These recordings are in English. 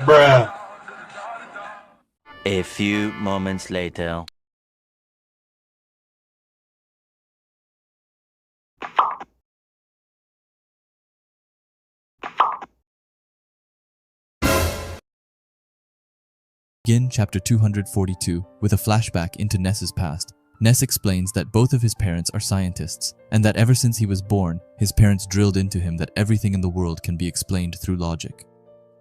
Bruh. A few moments later. Begin chapter 242 with a flashback into Ness's past. Ness explains that both of his parents are scientists, and that ever since he was born, his parents drilled into him that everything in the world can be explained through logic.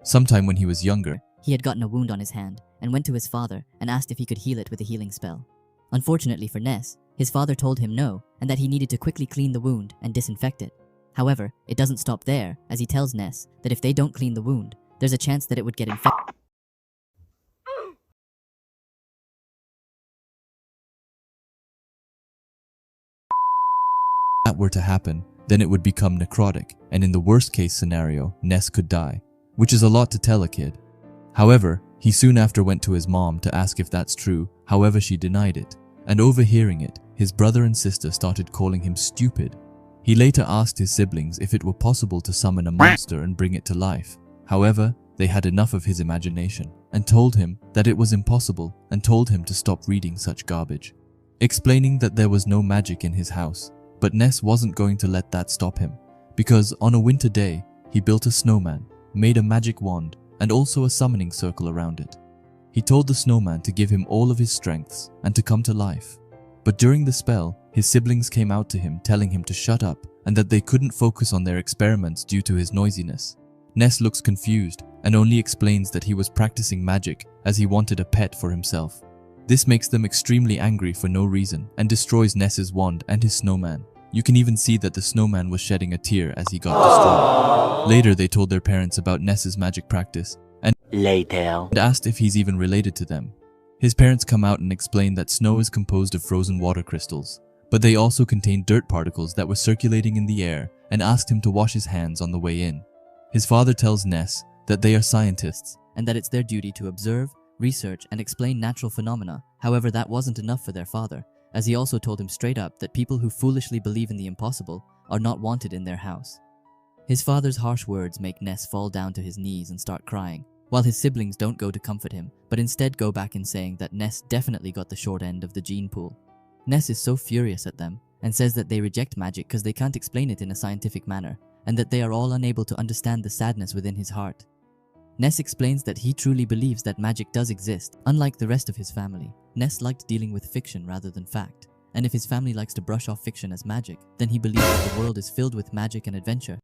Sometime when he was younger, he had gotten a wound on his hand and went to his father and asked if he could heal it with a healing spell. Unfortunately for Ness, his father told him no and that he needed to quickly clean the wound and disinfect it. However, it doesn't stop there, as he tells Ness that if they don't clean the wound, there's a chance that it would get infected. If that were to happen, then it would become necrotic, and in the worst case scenario, Ness could die, which is a lot to tell a kid. However, he soon after went to his mom to ask if that's true, however she denied it, and overhearing it, his brother and sister started calling him stupid. He later asked his siblings if it were possible to summon a monster and bring it to life. However, they had enough of his imagination, and told him that it was impossible, and told him to stop reading such garbage, explaining that there was no magic in his house. But Ness wasn't going to let that stop him, because on a winter day, he built a snowman, made a magic wand, and also a summoning circle around it. He told the snowman to give him all of his strengths and to come to life. But during the spell, his siblings came out to him telling him to shut up and that they couldn't focus on their experiments due to his noisiness. Ness looks confused and only explains that he was practicing magic as he wanted a pet for himself. This makes them extremely angry for no reason and destroys Ness's wand and his snowman. You can even see that the snowman was shedding a tear as he got destroyed. Later, they told their parents about Ness's magic practice and asked if he's even related to them. His parents come out and explain that snow is composed of frozen water crystals, but they also contain dirt particles that were circulating in the air, and asked him to wash his hands on the way in. His father tells Ness that they are scientists and that it's their duty to observe, research, and explain natural phenomena. However, that wasn't enough for their father, as he also told him straight up that people who foolishly believe in the impossible are not wanted in their house. His father's harsh words make Ness fall down to his knees and start crying, while his siblings don't go to comfort him, but instead go back in saying that Ness definitely got the short end of the gene pool. Ness is so furious at them, and says that they reject magic because they can't explain it in a scientific manner, and that they are all unable to understand the sadness within his heart. Ness explains that he truly believes that magic does exist, unlike the rest of his family. Ness liked dealing with fiction rather than fact, and if his family likes to brush off fiction as magic, then he believes that the world is filled with magic and adventure.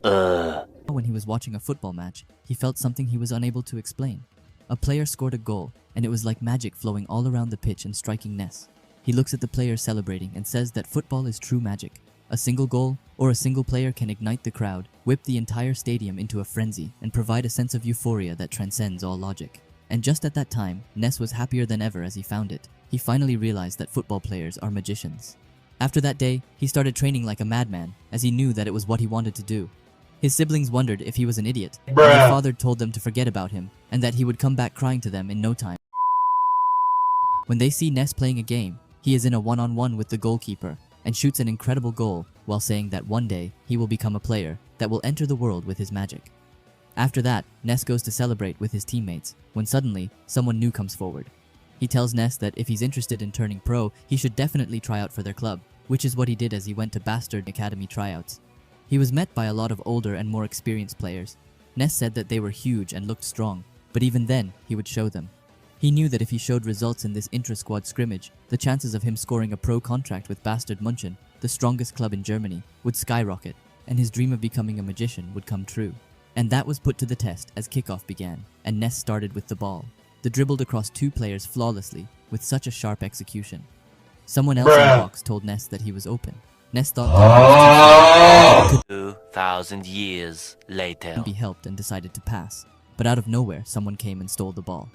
When he was watching a football match, he felt something he was unable to explain. A player scored a goal, and it was like magic flowing all around the pitch and striking Ness. He looks at the players celebrating and says that football is true magic. A single goal or a single player can ignite the crowd, whip the entire stadium into a frenzy, and provide a sense of euphoria that transcends all logic. And just at that time, Ness was happier than ever as he found it. He finally realized that football players are magicians. After that day, he started training like a madman, as he knew that it was what he wanted to do. His siblings wondered if he was an idiot, and their father told them to forget about him, and that he would come back crying to them in no time. When they see Ness playing a game, he is in a one-on-one with the goalkeeper, and shoots an incredible goal while saying that one day he will become a player that will enter the world with his magic. After that, Ness goes to celebrate with his teammates, when suddenly, someone new comes forward. He tells Ness that if he's interested in turning pro, he should definitely try out for their club, which is what he did as he went to Bastard Academy tryouts. He was met by a lot of older and more experienced players. Ness said that they were huge and looked strong, but even then, he would show them. He knew that if he showed results in this intra-squad scrimmage, the chances of him scoring a pro contract with Bastard München, the strongest club in Germany, would skyrocket, and his dream of becoming a magician would come true. And that was put to the test as kickoff began, and Ness started with the ball. The dribbled across two players flawlessly, with such a sharp execution. Someone else in the box told Ness that he was open. Ness thought that he was 2,000 years later. couldn't be helped and decided to pass, but out of nowhere someone came and stole the ball.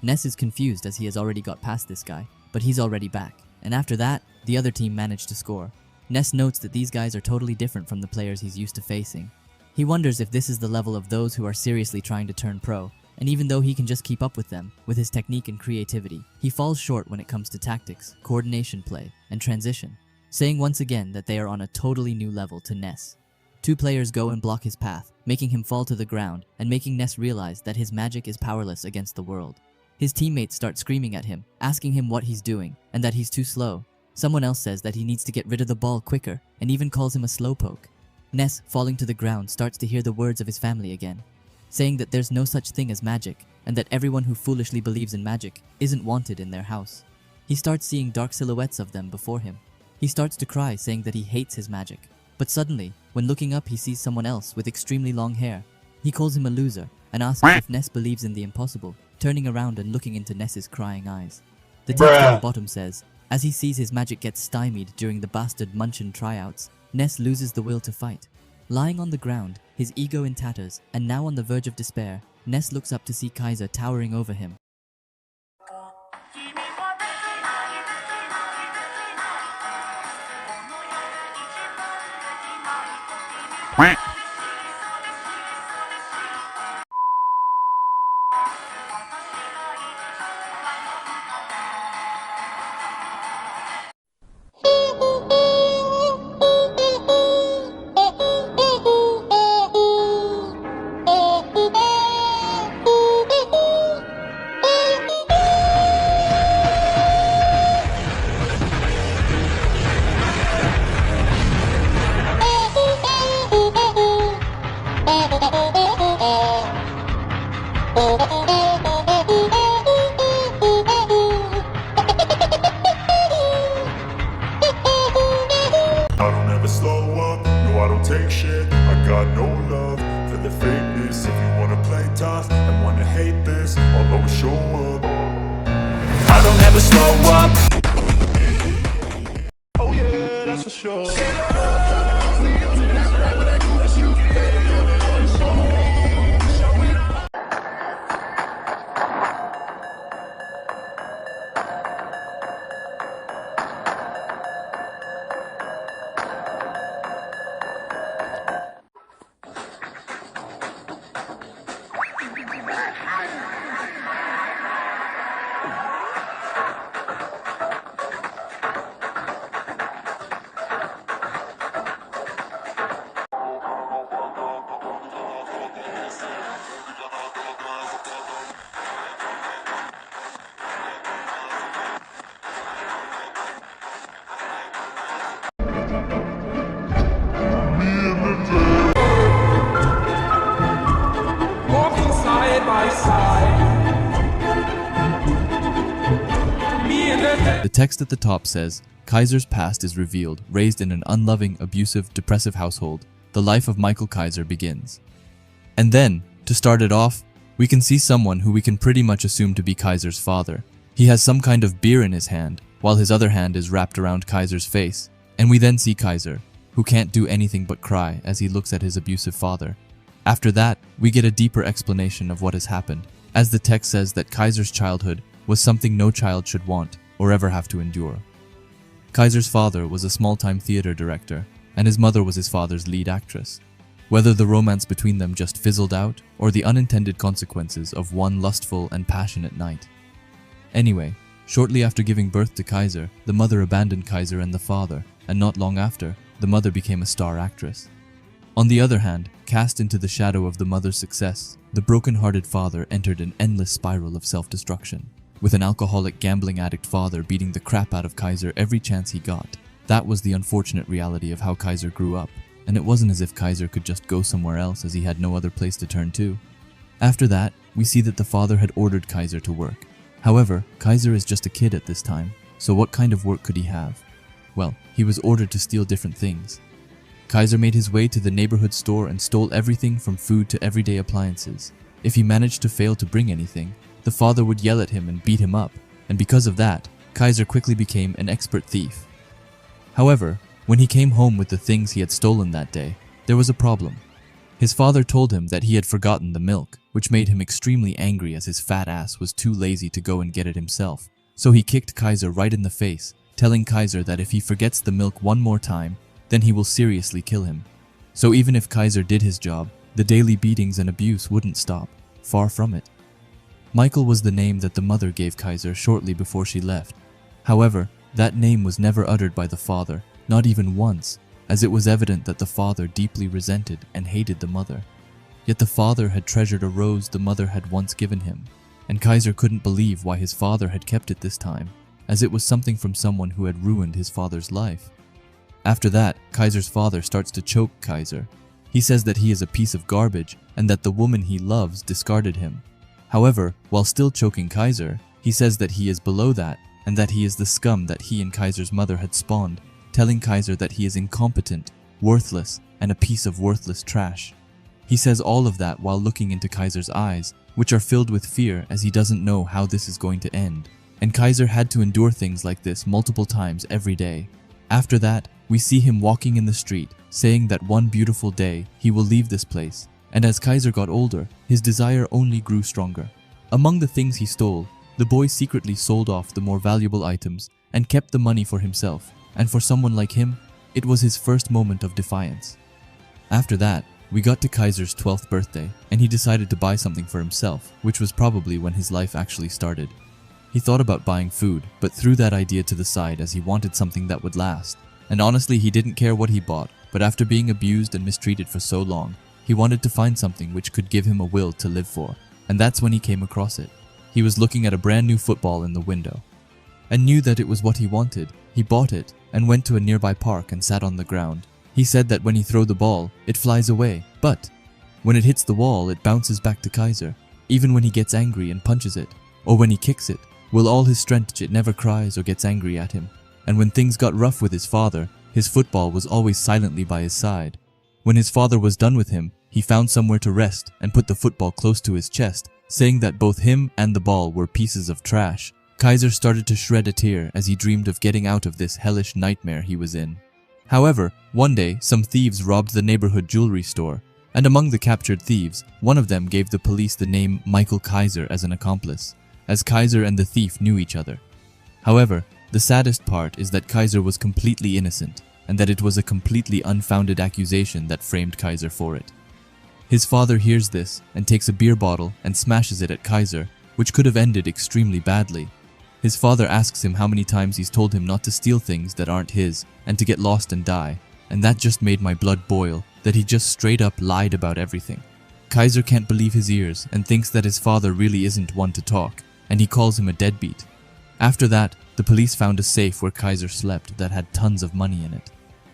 Ness is confused as he has already got past this guy, but he's already back, and after that, the other team managed to score. Ness notes that these guys are totally different from the players he's used to facing. He wonders if this is the level of those who are seriously trying to turn pro, and even though he can just keep up with them, with his technique and creativity, he falls short when it comes to tactics, coordination play, and transition, saying once again that they are on a totally new level to Ness. Two players go and block his path, making him fall to the ground and making Ness realize that his magic is powerless against the world. His teammates start screaming at him, asking him what he's doing and that he's too slow. Someone else says that he needs to get rid of the ball quicker and even calls him a slowpoke. Ness, falling to the ground, starts to hear the words of his family again, saying that there's no such thing as magic and that everyone who foolishly believes in magic isn't wanted in their house. He starts seeing dark silhouettes of them before him. He starts to cry, saying that he hates his magic. But suddenly, when looking up, he sees someone else with extremely long hair. He calls him a loser and asks if Ness believes in the impossible, turning around and looking into Ness's crying eyes. The text at the bottom says, as he sees his magic get stymied during the bastard Munchin tryouts, Ness loses the will to fight. Lying on the ground, his ego in tatters, and now on the verge of despair, Ness looks up to see Kaiser towering over him. I don't ever slow up, no I don't take shit. I got no love for the fakeness. If you wanna play tough and wanna hate this, I'll always show up. I don't ever slow up. Oh yeah, that's for sure. The text at the top says, Kaiser's past is revealed. Raised in an unloving, abusive, depressive household, the life of Michael Kaiser begins. And then, to start it off, we can see someone who we can pretty much assume to be Kaiser's father. He has some kind of beer in his hand, while his other hand is wrapped around Kaiser's face. And we then see Kaiser, who can't do anything but cry as he looks at his abusive father. After that, we get a deeper explanation of what has happened, as the text says that Kaiser's childhood was something no child should want or ever have to endure. Kaiser's father was a small-time theater director, and his mother was his father's lead actress. Whether the romance between them just fizzled out, or the unintended consequences of one lustful and passionate night. Anyway, shortly after giving birth to Kaiser, the mother abandoned Kaiser and the father, and not long after, the mother became a star actress. On the other hand, cast into the shadow of the mother's success, the broken-hearted father entered an endless spiral of self-destruction, with an alcoholic gambling addict father beating the crap out of Kaiser every chance he got. That was the unfortunate reality of how Kaiser grew up, and it wasn't as if Kaiser could just go somewhere else as he had no other place to turn to. After that, we see that the father had ordered Kaiser to work. However, Kaiser is just a kid at this time, so what kind of work could he have? Well, he was ordered to steal different things. Kaiser made his way to the neighborhood store and stole everything from food to everyday appliances. If he managed to fail to bring anything, the father would yell at him and beat him up, and because of that, Kaiser quickly became an expert thief. However, when he came home with the things he had stolen that day, there was a problem. His father told him that he had forgotten the milk, which made him extremely angry as his fat ass was too lazy to go and get it himself. So he kicked Kaiser right in the face, telling Kaiser that if he forgets the milk one more time, then he will seriously kill him. So even if Kaiser did his job, the daily beatings and abuse wouldn't stop. Far from it. Michael was the name that the mother gave Kaiser shortly before she left. However, that name was never uttered by the father, not even once, as it was evident that the father deeply resented and hated the mother. Yet the father had treasured a rose the mother had once given him, and Kaiser couldn't believe why his father had kept it this time, as it was something from someone who had ruined his father's life. After that, Kaiser's father starts to choke Kaiser. He says that he is a piece of garbage and that the woman he loves discarded him. However, while still choking Kaiser, he says that he is below that and that he is the scum that he and Kaiser's mother had spawned, telling Kaiser that he is incompetent, worthless, and a piece of worthless trash. He says all of that while looking into Kaiser's eyes, which are filled with fear as he doesn't know how this is going to end. And Kaiser had to endure things like this multiple times every day. After that, we see him walking in the street, saying that one beautiful day he will leave this place. And as Kaiser got older, his desire only grew stronger. Among the things he stole, the boy secretly sold off the more valuable items and kept the money for himself. And for someone like him, it was his first moment of defiance. After that, we got to Kaiser's 12th birthday, and he decided to buy something for himself, which was probably when his life actually started. He thought about buying food, but threw that idea to the side as he wanted something that would last. And honestly, he didn't care what he bought, but after being abused and mistreated for so long, he wanted to find something which could give him a will to live for, and that's when he came across it. He was looking at a brand new football in the window, and knew that it was what he wanted. He bought it, and went to a nearby park and sat on the ground. He said that when he throws the ball, it flies away, but when it hits the wall, it bounces back to Kaiser, even when he gets angry and punches it, or when he kicks it. With all his strength, it never cries or gets angry at him. And when things got rough with his father, his football was always silently by his side. When his father was done with him, he found somewhere to rest and put the football close to his chest, saying that both him and the ball were pieces of trash. Kaiser started to shed a tear as he dreamed of getting out of this hellish nightmare he was in. However, one day, some thieves robbed the neighborhood jewelry store, and among the captured thieves, one of them gave the police the name Michael Kaiser as an accomplice, as Kaiser and the thief knew each other. However, the saddest part is that Kaiser was completely innocent, and that it was a completely unfounded accusation that framed Kaiser for it. His father hears this and takes a beer bottle and smashes it at Kaiser, which could have ended extremely badly. His father asks him how many times he's told him not to steal things that aren't his and to get lost and die, and that just made my blood boil, that he just straight up lied about everything. Kaiser can't believe his ears and thinks that his father really isn't one to talk, and he calls him a deadbeat. After that, the police found a safe where Kaiser slept that had tons of money in it.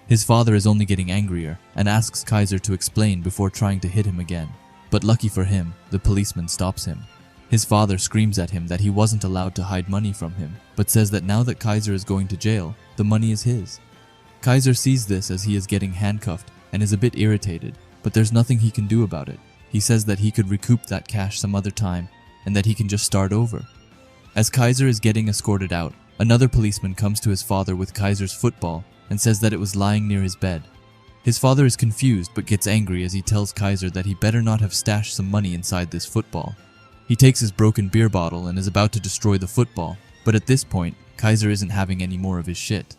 His father is only getting angrier and asks Kaiser to explain before trying to hit him again, but lucky for him, the policeman stops him. His father screams at him that he wasn't allowed to hide money from him, but says that now that Kaiser is going to jail, the money is his. Kaiser sees this as he is getting handcuffed and is a bit irritated, but there's nothing he can do about it. He says that he could recoup that cash some other time and that he can just start over. As Kaiser is getting escorted out, another policeman comes to his father with Kaiser's football and says that it was lying near his bed. His father is confused but gets angry as he tells Kaiser that he better not have stashed some money inside this football. He takes his broken beer bottle and is about to destroy the football, but at this point, Kaiser isn't having any more of his shit.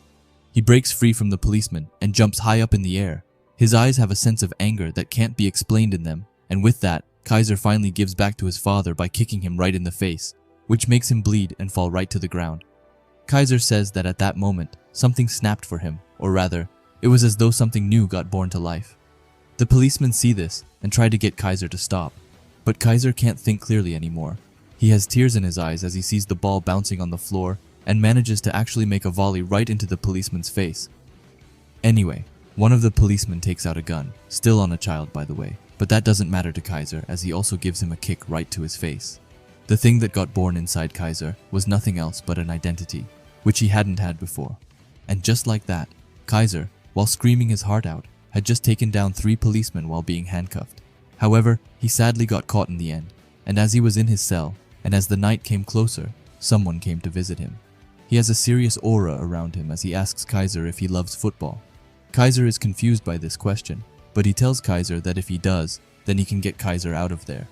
He breaks free from the policeman and jumps high up in the air. His eyes have a sense of anger that can't be explained in them, and with that, Kaiser finally gives back to his father by kicking him right in the face, which makes him bleed and fall right to the ground. Kaiser says that at that moment, something snapped for him, or rather, it was as though something new got born to life. The policemen see this and try to get Kaiser to stop. But Kaiser can't think clearly anymore. He has tears in his eyes as he sees the ball bouncing on the floor and manages to actually make a volley right into the policeman's face. Anyway, one of the policemen takes out a gun, still on a child by the way, but that doesn't matter to Kaiser as he also gives him a kick right to his face. The thing that got born inside Kaiser was nothing else but an identity, which he hadn't had before. And just like that, Kaiser, while screaming his heart out, had just taken down 3 policemen while being handcuffed. However, he sadly got caught in the end, and as he was in his cell, and as the night came closer, someone came to visit him. He has a serious aura around him as he asks Kaiser if he loves football. Kaiser is confused by this question, but he tells Kaiser that if he does, then he can get Kaiser out of there.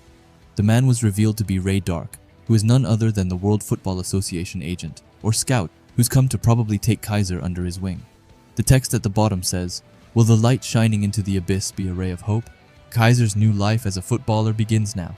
The man was revealed to be Ray Dark, who is none other than the World Football Association agent, or scout, who's come to probably take Kaiser under his wing. The text at the bottom says, "Will the light shining into the abyss be a ray of hope?" Kaiser's new life as a footballer begins now.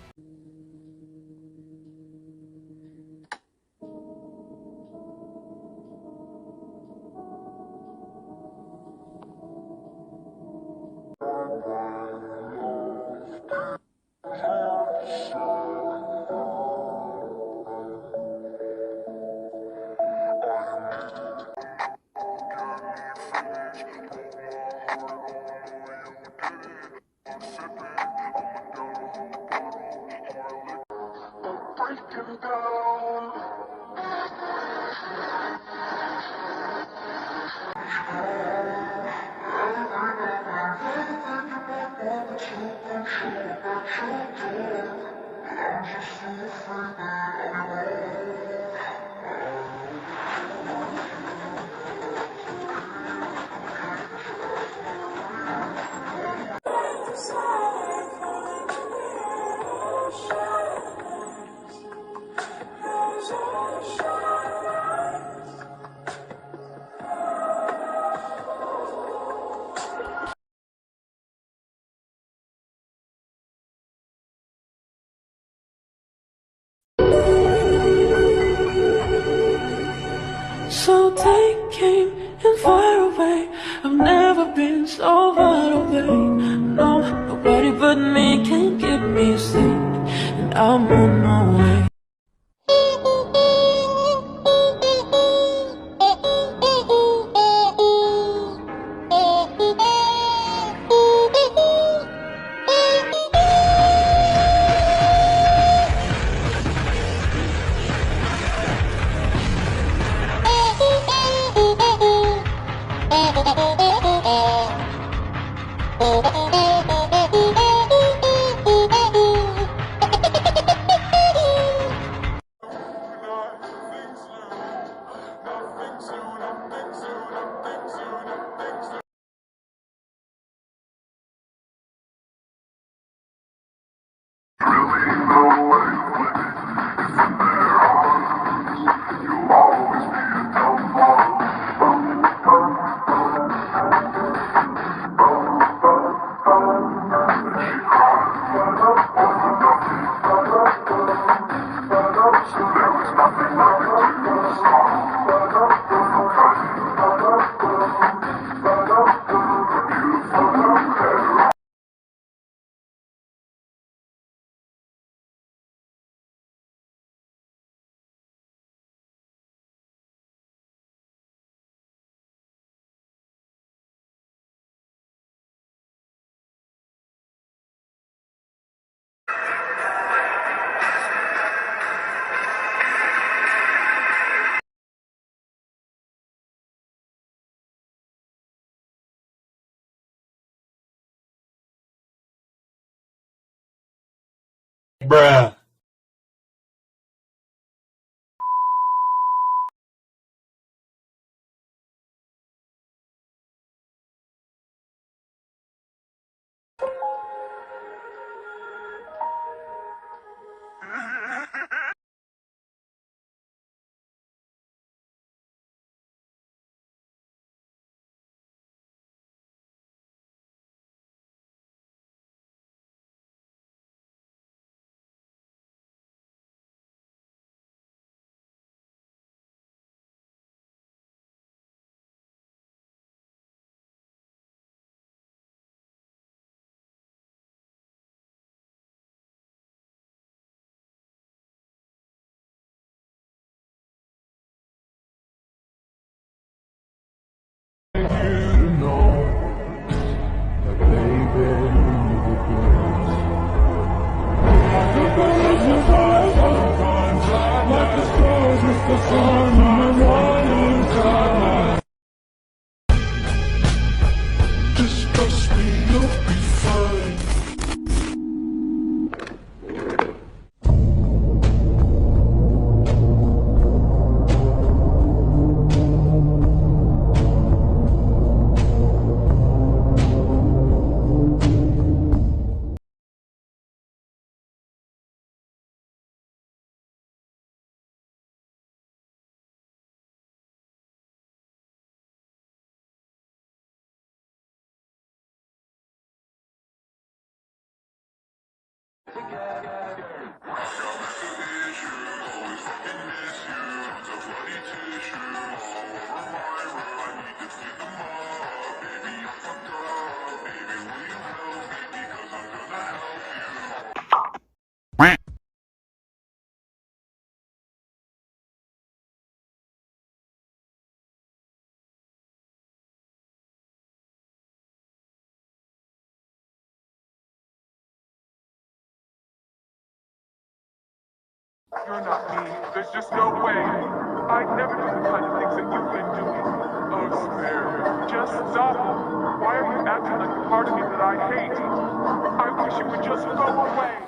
So they came and fire away. I've never been so wide awake. No, nobody but me can keep me safe, and I'm on my way. Bruh. Just trust me, you'll be fine. You're not me. There's just no way. I'd never do the kind of things that you've been doing. Oh, spare. Just stop. Why are you acting like the part of me that I hate? I wish it would just go away.